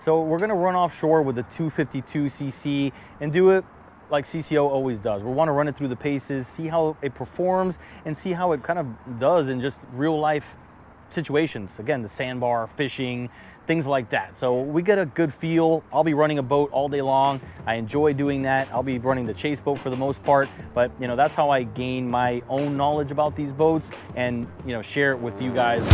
So we're gonna run offshore with the 252cc and do it like CCO always does. We wanna run it through the paces, see how it performs, and see how it kind of does in just real life situations. Again, the sandbar, fishing, things like that. So we get a good feel. I'll be running a boat all day long. I enjoy doing that. I'll be running the chase boat for the most part, but you know, that's how I gain my own knowledge about these boats and, you know, share it with you guys.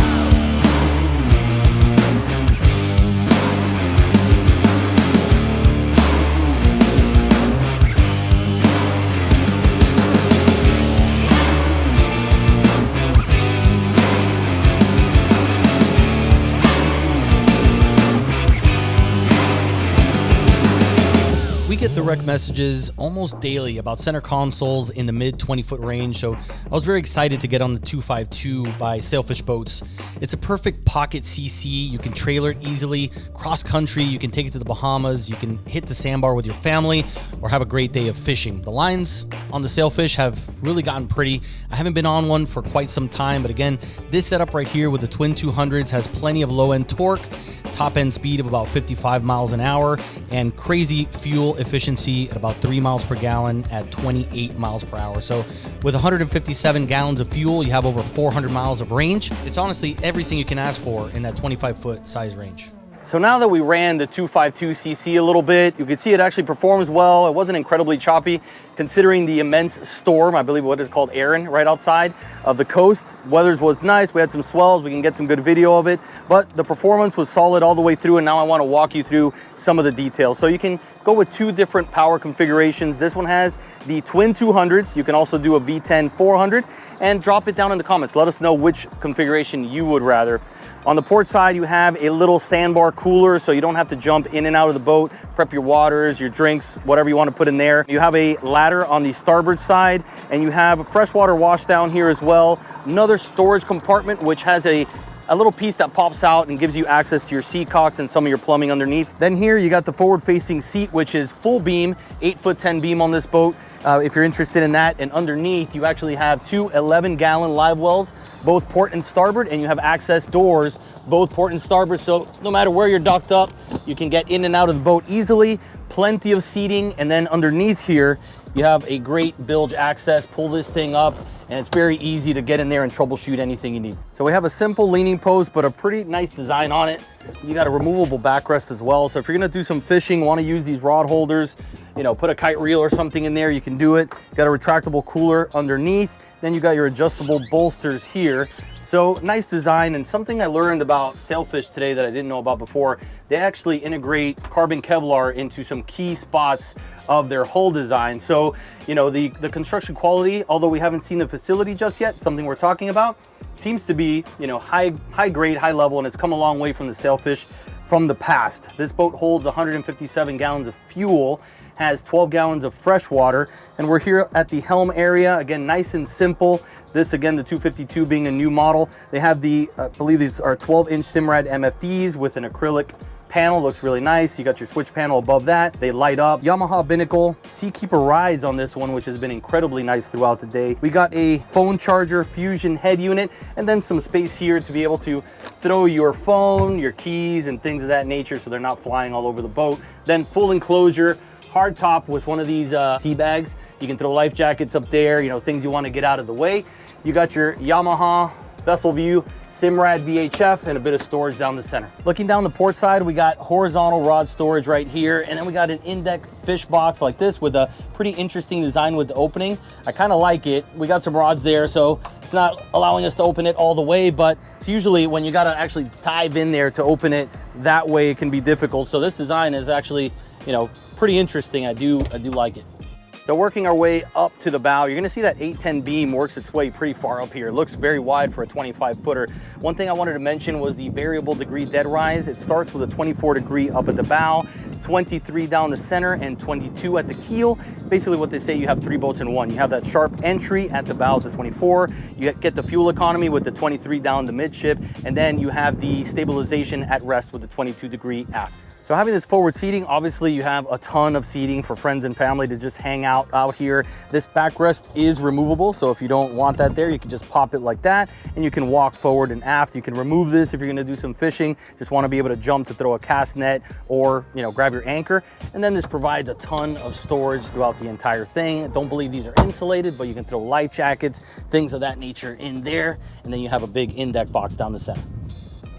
We get direct messages almost daily about center consoles in the mid 20-foot range, so I was very excited to get on the 252 by Sailfish Boats. It's a perfect pocket CC. You can trailer it easily, cross country, you can take it to the Bahamas, you can hit the sandbar with your family, or have a great day of fishing. The lines on the Sailfish have really gotten pretty. I haven't been on one for quite some time, but again, this setup right here with the twin 200s has plenty of low-end torque, top end speed of about 55 miles an hour, and crazy fuel efficiency at about 3 miles per gallon at 28 miles per hour. So with 157 gallons of fuel, you have over 400 miles of range. It's honestly everything you can ask for in that 25-foot size range. So now that we ran the 252cc a little bit, you can see it actually performs well. It wasn't incredibly choppy considering the immense storm, I believe what is called Aaron, right outside of the coast. Weather was nice, we had some swells, we can get some good video of it, but the performance was solid all the way through, and now I wanna walk you through some of the details. So you can go with two different power configurations. This one has the twin 200s. You can also do a V10 400, and drop it down in the comments. Let us know which configuration you would rather. On the port side, you have a little sandbar cooler, so you don't have to jump in and out of the boat, prep your waters, your drinks, whatever you want to put in there. You have a ladder on the starboard side, and you have a freshwater wash down here as well. Another storage compartment, which has a little piece that pops out and gives you access to your seacocks and some of your plumbing underneath. Then here you got the forward-facing seat, which is full beam, 8'10" beam on this boat, if you're interested in that. And underneath you actually have two 11-gallon Livewells, both port and starboard, and you have access doors, both port and starboard. So no matter where you're docked up, you can get in and out of the boat easily. Plenty of seating, and then underneath here you have a great bilge access. Pull this thing up and it's very easy to get in there and troubleshoot anything you need. So we have a simple leaning post, but a pretty nice design on it. You got a removable backrest as well. So if you're gonna do some fishing, want to use these rod holders, you know, put a kite reel or something in there, you can do it. Got a retractable cooler underneath. Then you got your adjustable bolsters here. So nice design, and something I learned about Sailfish today that I didn't know about before, they actually integrate carbon Kevlar into some key spots of their hull design. So, you know, the construction quality, although we haven't seen the facility just yet, something we're talking about, seems to be, you know, high grade, high level, and it's come a long way from the Sailfish from the past. This boat holds 157 gallons of fuel, has 12 gallons of fresh water, and we're here at the Helm area. Again, nice and simple. This, again, the 252 being a new model. They have the, I believe these are 12-inch Simrad MFDs with an acrylic panel. Looks really nice. You got your switch panel above that. They light up. Yamaha binnacle. Seakeeper rides on this one, which has been incredibly nice throughout the day. We got a phone charger fusion head unit, and then some space here to be able to throw your phone, your keys, and things of that nature so they're not flying all over the boat. Then full enclosure, hard top with one of these tea bags. You can throw life jackets up there, you know, things you want to get out of the way. You got your Yamaha Vessel View Simrad VHF, and a bit of storage down the center. Looking down the port side, we got horizontal rod storage right here, and then we got an in-deck fish box like this with a pretty interesting design with the opening. I kind of like it. We got some rods there, so it's not allowing us to open it all the way, but it's usually when you got to actually dive in there to open it that way, it can be difficult. So this design is actually, you know, pretty interesting. I do like it. So working our way up to the bow, you're gonna see that 810 beam works its way pretty far up here. It looks very wide for a 25-footer. One thing I wanted to mention was the variable degree deadrise. It starts with a 24 degree up at the bow, 23 down the center, and 22 at the keel. Basically what they say, you have three boats in one. You have that sharp entry at the bow at the 24, you get the fuel economy with the 23 down the midship, and then you have the stabilization at rest with the 22 degree aft. So having this forward seating, obviously you have a ton of seating for friends and family to just hang out here. This backrest is removable, so if you don't want that there, you can just pop it like that, and you can walk forward and aft. You can remove this if you're gonna do some fishing, just wanna be able to jump to throw a cast net or grab your anchor. And then this provides a ton of storage throughout the entire thing. I don't believe these are insulated, but you can throw life jackets, things of that nature in there. And then you have a big in-deck box down the center.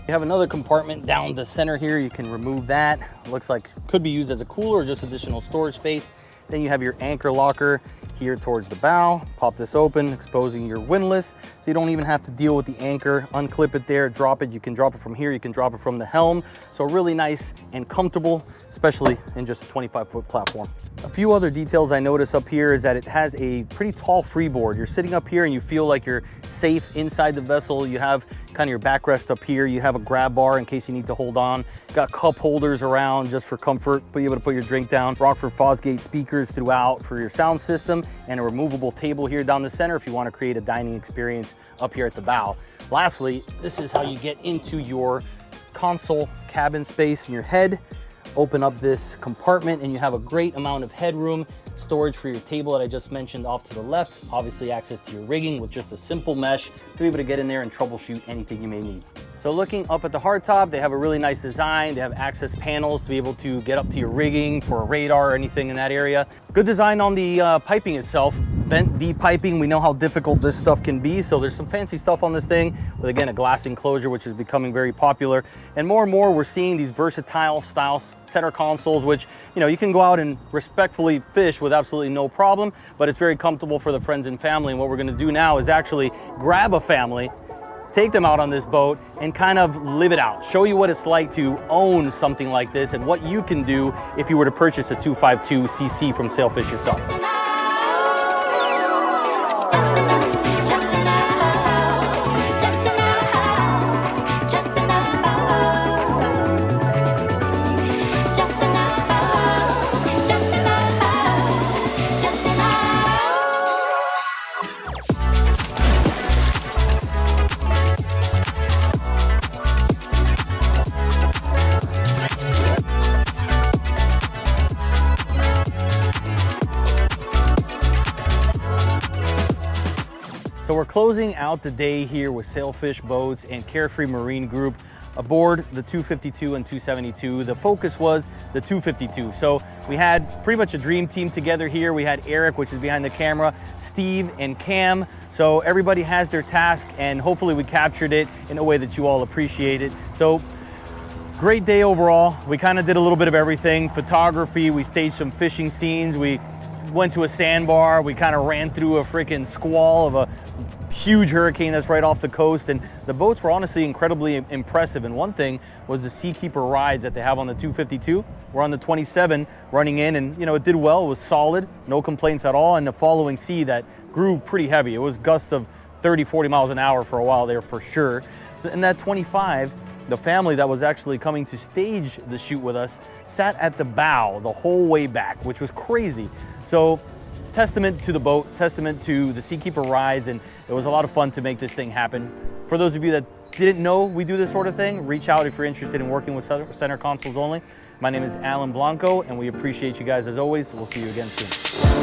You have another compartment down the center here. You can remove that. It looks like could be used as a cooler or just additional storage space. Then you have your anchor locker here towards the bow. Pop this open, exposing your windlass. So you don't even have to deal with the anchor. Unclip it there, drop it. You can drop it from here. You can drop it from the helm. So really nice and comfortable, especially in just a 25-foot platform. A few other details I notice up here is that it has a pretty tall freeboard. You're sitting up here and you feel like you're safe inside the vessel. You have kind of your backrest up here. You have a grab bar in case you need to hold on. Got cup holders around just for comfort, be able to put your drink down. Rockford Fosgate speakers throughout for your sound system, and a removable table here down the center if you want to create a dining experience up here at the bow. Lastly, this is how you get into your console cabin space in your head. Open up this compartment and you have a great amount of headroom, storage for your table that I just mentioned off to the left, obviously access to your rigging with just a simple mesh to be able to get in there and troubleshoot anything you may need. So looking up at the hardtop, they have a really nice design. They have access panels to be able to get up to your rigging for a radar or anything in that area. Good design on the piping itself. Vent D-piping, we know how difficult this stuff can be, so there's some fancy stuff on this thing with, again, a glass enclosure, which is becoming very popular. And more we're seeing these versatile style center consoles, which you can go out and respectfully fish with absolutely no problem, but it's very comfortable for the friends and family. And what we're gonna do now is actually grab a family, take them out on this boat and kind of live it out. Show you what it's like to own something like this and what you can do if you were to purchase a 252cc from Sailfish yourself. So we're closing out the day here with Sailfish Boats and Carefree Marine Group aboard the 252 and 272. The focus was the 252. So we had pretty much a dream team together here. We had Eric, which is behind the camera, Steve and Cam. So everybody has their task and hopefully we captured it in a way that you all appreciate it. So great day overall. We kind of did a little bit of everything. Photography, we staged some fishing scenes. We went to a sandbar. We kind of ran through a freaking squall of a huge hurricane that's right off the coast, and the boats were honestly incredibly impressive. And one thing was the Seakeeper rides that they have on the 252. We're on the 27 running in, and it did well. It was solid, no complaints at all, and the following sea that grew pretty heavy. It was gusts of 30-40 miles an hour for a while there for sure. So in that 25, the family that was actually coming to stage the shoot with us sat at the bow the whole way back, which was crazy. So testament to the boat, testament to the Seakeeper rides, and it was a lot of fun to make this thing happen. For those of you that didn't know we do this sort of thing, reach out if you're interested in working with center consoles only. My name is Alan Blanco, and we appreciate you guys as always. We'll see you again soon.